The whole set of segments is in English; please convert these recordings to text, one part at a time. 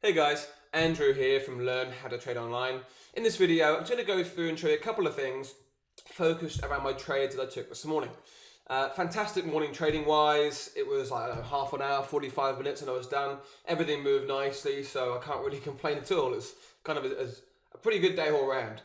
Hey guys, Andrew here from Learn How to Trade Online. In this video, I'm going to go through and show you a couple of things focused around my trades that I took this morning. Fantastic morning trading wise. It was like, I don't know, half an hour, 45 minutes and I was done. Everything moved nicely, so I can't really complain at all. It's kind of a pretty good day all around.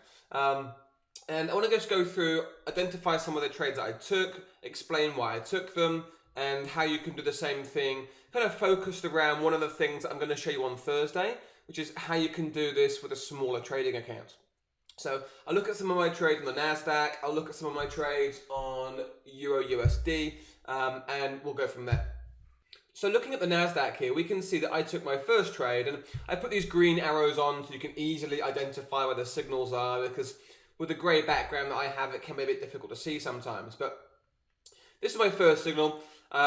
And I want to just go through, identify some of the trades that I took, explain why I took them, and how you can do the same thing, kind of focused around one of the things that I'm going to show you on Thursday, which is how you can do this with a smaller trading account. So I'll look at some of my trades on the Nasdaq, I'll look at some of my trades on Euro USD, and we'll go from there. So looking at the Nasdaq here, we can see that I took my first trade, and I put these green arrows on so you can easily identify where the signals are, because with the grey background that I have, it can be a bit difficult to see sometimes. But this is my first signal.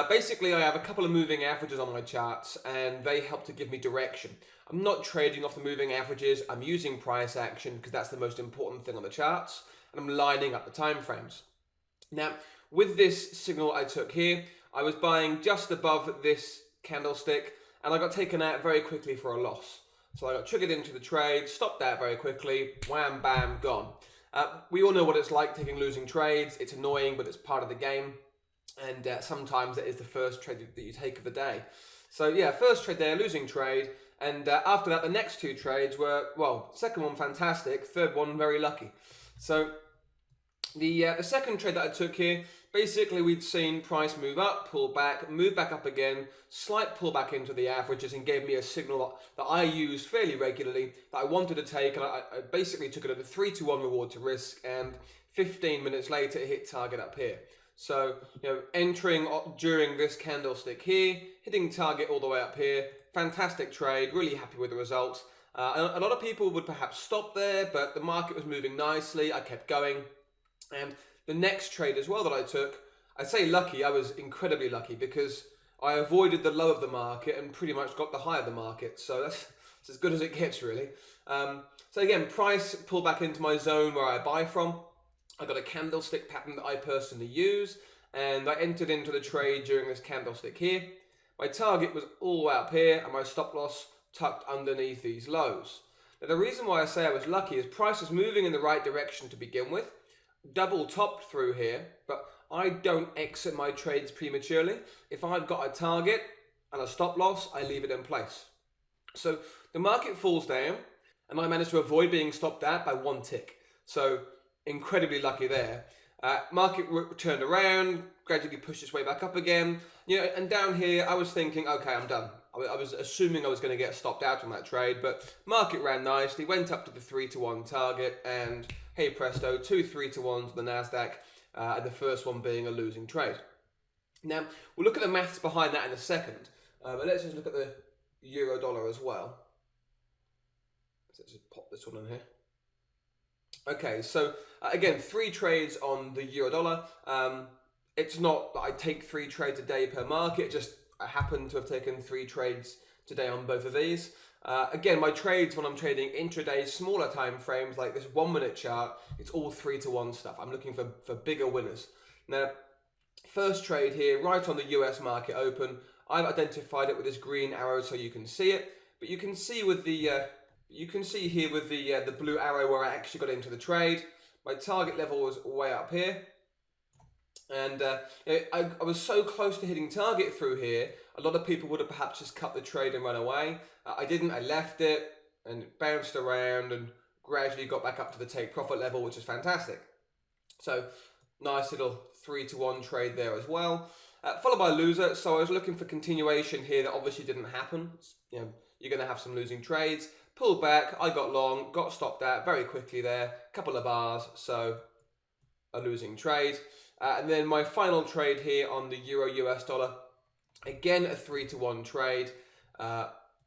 Basically, I have a couple of moving averages on my charts, and they help to give me direction. I'm not trading off the moving averages. I'm using price action because that's the most important thing on the charts, and I'm lining up the time frames. Now, with this signal I took here, I was buying just above this candlestick, and I got taken out very quickly for a loss. So I got triggered into the trade, stopped that very quickly, wham, bam, gone. We all know what it's like taking losing trades. It's annoying, but it's part of the game. And sometimes it is the first trade that you take of the day. So yeah, first trade there, losing trade. And after that, the next two trades were, well, second one fantastic, third one very lucky. So the second trade that I took here, basically we'd seen price move up, pull back, move back up again, slight pullback into the averages, and gave me a signal that I use fairly regularly that I wanted to take, and I basically took it at a 3-to-1 reward to risk, and 15 minutes later it hit target up here. So, entering during this candlestick here, hitting target all the way up here, fantastic trade, really happy with the results. A lot of people would perhaps stop there, but the market was moving nicely, I kept going. And the next trade as well that I took, I say lucky, I was incredibly lucky because I avoided the low of the market and pretty much got the high of the market. So that's as good as it gets, really. So again, price pulled back into my zone where I buy from. I got a candlestick pattern that I personally use, and I entered into the trade during this candlestick here. My target was all the way up here, and my stop loss tucked underneath these lows. Now, the reason why I say I was lucky is price was moving in the right direction to begin with, double topped through here, but I don't exit my trades prematurely. If I've got a target and a stop loss, I leave it in place. So the market falls down, and I managed to avoid being stopped out by one tick. So incredibly lucky there. Market turned around, gradually pushed its way back up again. And down here, I was thinking, okay, I'm done. I was assuming I was going to get stopped out on that trade, but market ran nicely, went up to the 3-to-1 target, and hey presto, 2 3-to-1s on the Nasdaq, and the first one being a losing trade. Now, we'll look at the maths behind that in a second, but let's just look at the euro dollar as well. Let's just pop this one in here. Okay, so again, 3 trades on the euro dollar. It's not that I take 3 trades a day per market, just I happen to have taken 3 trades today on both of these. Again, my trades when I'm trading intraday, smaller time frames like this 1-minute chart, it's all 3-to-1 stuff. I'm looking for bigger winners. Now, first trade here, right on the US market open. I've identified it with this green arrow so you can see it, but you can see with the you can see here with the blue arrow where I actually got into the trade. My target level was way up here. And I was so close to hitting target through here, a lot of people would have perhaps just cut the trade and run away. I didn't, I left it and it bounced around and gradually got back up to the take profit level, which is fantastic. So nice little 3-to-1 trade there as well. Followed by a loser, so I was looking for continuation here that obviously didn't happen. You're going to have some losing trades. Pulled back, I got long, got stopped out very quickly there, couple of bars, so a losing trade. And then my final trade here on the Euro US dollar, again a 3-to-1 trade.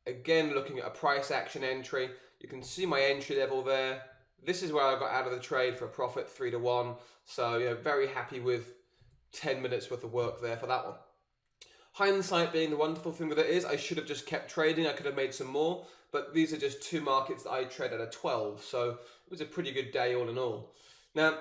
Again looking at a price action entry. You can see my entry level there. This is where I got out of the trade for a profit, 3-to-1. So very happy with 10 minutes worth of work there for that one. Hindsight being the wonderful thing that it is, I should have just kept trading. I could have made some more, but these are just 2 markets that I trade at a 12. So it was a pretty good day all in all. Now,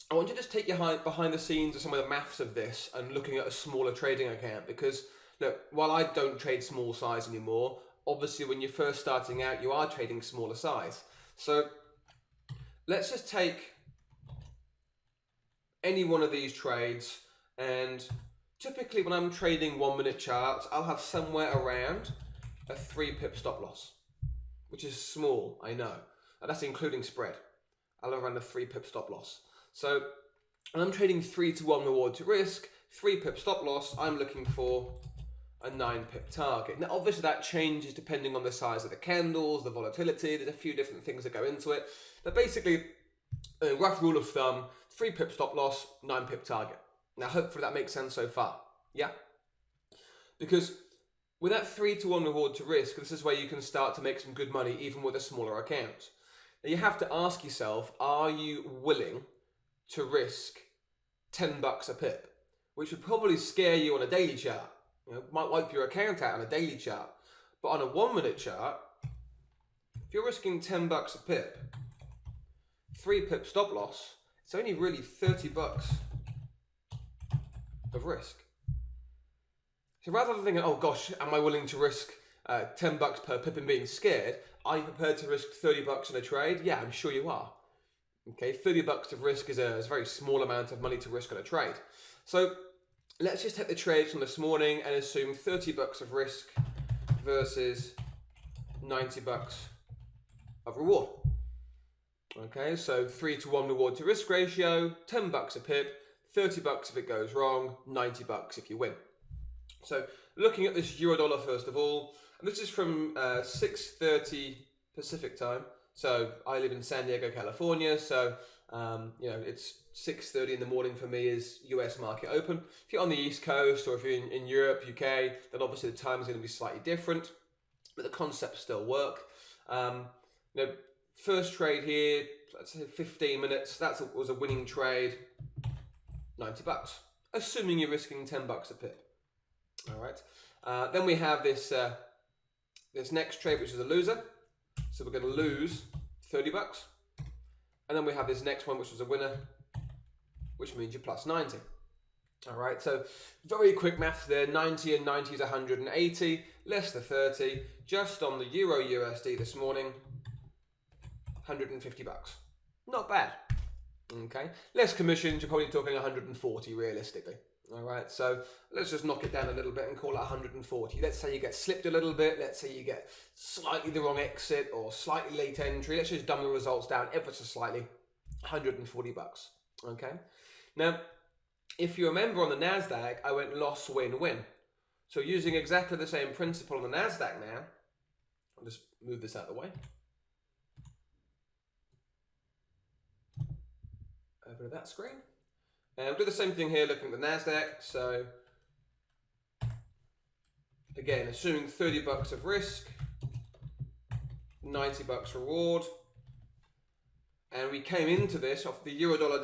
I want to just take you behind the scenes of some of the maths of this and looking at a smaller trading account because, look, while I don't trade small size anymore, obviously when you're first starting out, you are trading smaller size. So let's just take any one of these trades, and typically when I'm trading 1 minute charts, I'll have somewhere around a 3 pip stop loss, which is small, I know. And that's including spread. I'll have around a 3 pip stop loss. So when I'm trading 3 to 1 reward to risk, 3 pip stop loss, I'm looking for a 9 pip target. Now obviously that changes depending on the size of the candles, the volatility, there's a few different things that go into it. But basically, a rough rule of thumb, 3 pip stop loss, 9 pip target. Now hopefully that makes sense so far, yeah? Because with that 3 to 1 reward to risk, this is where you can start to make some good money even with a smaller account. Now you have to ask yourself, are you willing to risk 10 bucks a pip? Which would probably scare you on a daily chart. You know, might wipe your account out on a daily chart. But on a 1 minute chart, if you're risking 10 bucks a pip, 3 pip stop loss, it's only really 30 bucks of risk. So rather than thinking, oh gosh, am I willing to risk 10 bucks per pip and being scared, are you prepared to risk 30 bucks in a trade? Yeah, I'm sure you are. Okay, 30 bucks of risk is a very small amount of money to risk on a trade. So let's just take the trades from this morning and assume 30 bucks of risk versus 90 bucks of reward. Okay, so 3 to 1 reward to risk ratio, 10 bucks a pip, 30 bucks if it goes wrong, 90 bucks if you win. So looking at this euro dollar first of all, and this is from 6:30 Pacific time. So I live in San Diego, California, so you know, it's 6:30 in the morning for me is US market open. If you're on the East Coast or if you're in Europe, UK, then obviously the time is going to be slightly different, but the concepts still work. You know, first trade here, let's say 15 minutes, that was a winning trade, 90 bucks, assuming you're risking 10 bucks a pip. All right. Then we have this this next trade, which is a loser. So we're going to lose 30 bucks. And then we have this next one, which was a winner, which means you're plus 90. All right, so very quick maths there. 90 and 90 is 180, less the 30. Just on the Euro USD this morning, 150 bucks. Not bad. Okay, less commissions, you're probably talking 140 realistically. All right, so let's just knock it down a little bit and call it 140. Let's say you get slipped a little bit. Let's say you get slightly the wrong exit or slightly late entry. Let's just dumb the results down ever so slightly. 140 bucks. Okay. Now, if you remember on the Nasdaq, I went loss, win, win. So using exactly the same principle on the Nasdaq now, I'll just move this out of the way. Over to that screen. And we'll do the same thing here looking at the Nasdaq. So again, assuming 30 bucks of risk, 90 bucks reward. And we came into this off the euro dollar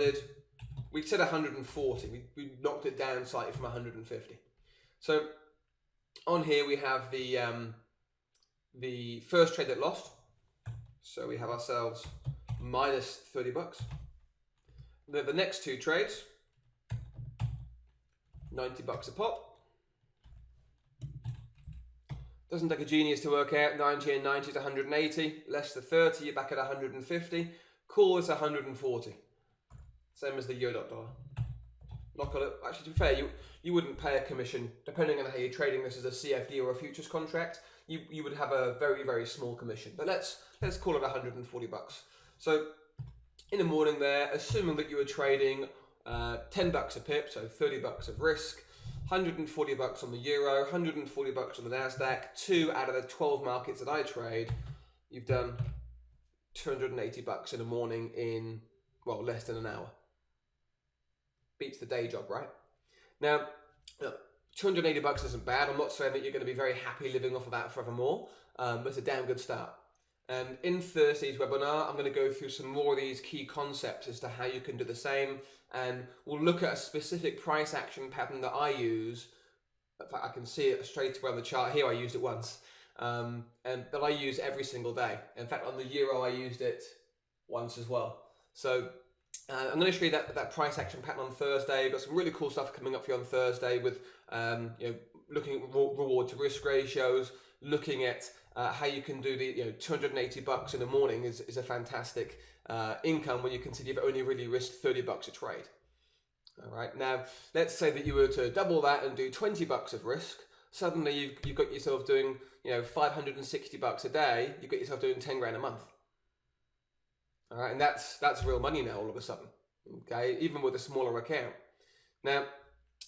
we said 140. We knocked it down slightly from 150. So on here we have the first trade that lost. So we have ourselves minus 30 bucks. The next two trades, 90 bucks a pop. Doesn't take a genius to work out. 90 and 90 is 180. Less the 30, you're back at 150. Call this 140. Same as the euro dollar. Not gonna, actually, to be fair, you wouldn't pay a commission depending on how you're trading this as a CFD or a futures contract. You would have a very, very small commission. But let's call it 140 bucks. So in the morning there, assuming that you were trading 10 bucks a pip, so 30 bucks of risk, 140 bucks on the euro, 140 bucks on the Nasdaq, 2 out of the 12 markets that I trade, you've done 280 bucks in the morning in, well, less than an hour. Beats the day job, right? Now, 280 bucks isn't bad. I'm not saying that you're going to be very happy living off of that forevermore, but it's a damn good start. And in Thursday's webinar, I'm going to go through some more of these key concepts as to how you can do the same. And we'll look at a specific price action pattern that I use. In fact, I can see it straight away on the chart here. I used it once. And that I use every single day. In fact, on the euro, I used it once as well. So I'm going to show you that price action pattern on Thursday. We've got some really cool stuff coming up for you on Thursday with looking at reward to risk ratios, looking at how you can do the 280 bucks in the morning is a fantastic income when you consider you've only really risked 30 bucks a trade. All right, now let's say that you were to double that and do 20 bucks of risk. Suddenly you've got yourself doing 560 bucks a day. You've got yourself doing 10 grand a month. All right, and that's real money now all of a sudden. Okay, even with a smaller account. Now,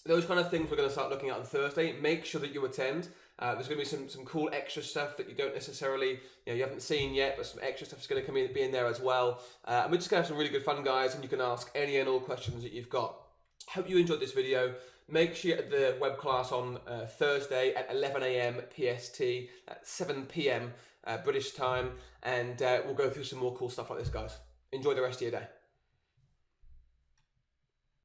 those kind of things we're going to start looking at on Thursday. Make sure that you attend. There's going to be some cool extra stuff that you don't necessarily, you haven't seen yet, but some extra stuff is going to be in there as well. And we're just going to have some really good fun, guys, and you can ask any and all questions that you've got. Hope you enjoyed this video. Make sure you get the web class on Thursday at 11 a.m. PST, at 7 p.m. British time, and we'll go through some more cool stuff like this, guys. Enjoy the rest of your day.